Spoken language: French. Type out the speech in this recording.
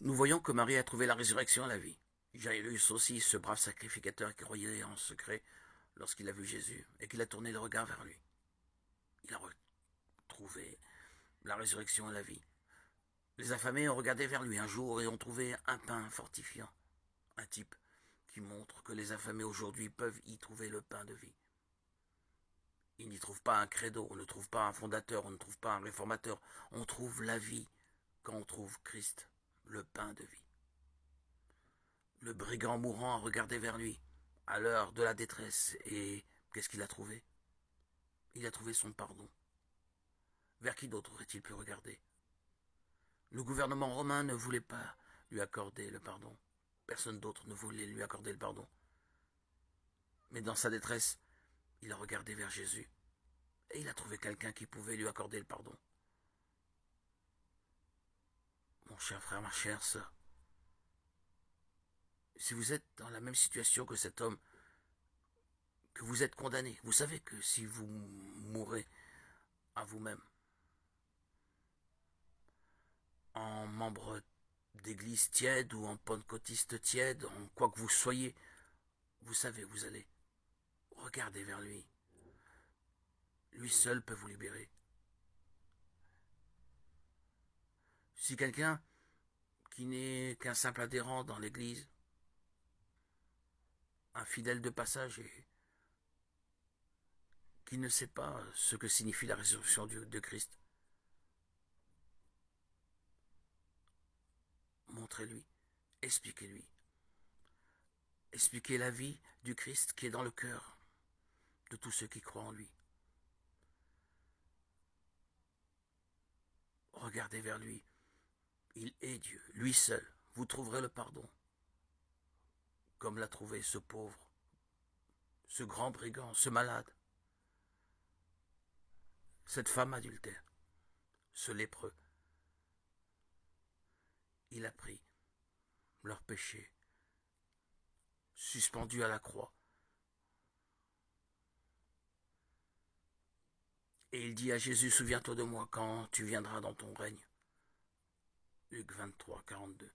Nous voyons que Marie a trouvé la résurrection et la vie. Jairus aussi, ce brave sacrificateur qui croyait en secret lorsqu'il a vu Jésus et qu'il a tourné le regard vers lui. Il a retrouvé la résurrection et la vie. Les affamés ont regardé vers lui un jour et ont trouvé un pain fortifiant. Un type qui montre que les affamés aujourd'hui peuvent y trouver le pain de vie. Ils n'y trouvent pas un credo, on ne trouve pas un fondateur, on ne trouve pas un réformateur. On trouve la vie quand on trouve Christ, le pain de vie. Le brigand mourant a regardé vers lui, à l'heure de la détresse, et qu'est-ce qu'il a trouvé? Il a trouvé son pardon. Vers qui d'autre aurait-il pu regarder? Le gouvernement romain ne voulait pas lui accorder le pardon. Personne d'autre ne voulait lui accorder le pardon. Mais dans sa détresse, il a regardé vers Jésus, et il a trouvé quelqu'un qui pouvait lui accorder le pardon. Mon cher frère, ma chère sœur, si vous êtes dans la même situation que cet homme, que vous êtes condamné, vous savez que si vous mourrez à vous-même, en membre d'église tiède ou en pentecôtiste tiède, en quoi que vous soyez, vous savez où vous allez. Regardez vers lui. Lui seul peut vous libérer. Si quelqu'un qui n'est qu'un simple adhérent dans l'église, un fidèle de passage et qui ne sait pas ce que signifie la résurrection de Christ, montrez-lui, expliquez-lui. Expliquez la vie du Christ qui est dans le cœur de tous ceux qui croient en lui. Regardez vers lui. Il est Dieu, lui seul. Vous trouverez le pardon, comme l'a trouvé ce pauvre, ce grand brigand, ce malade, cette femme adultère, ce lépreux. Il a pris leurs péchés, suspendus à la croix. Et il dit à Jésus, souviens-toi de moi quand tu viendras dans ton règne. Luc 23, 42.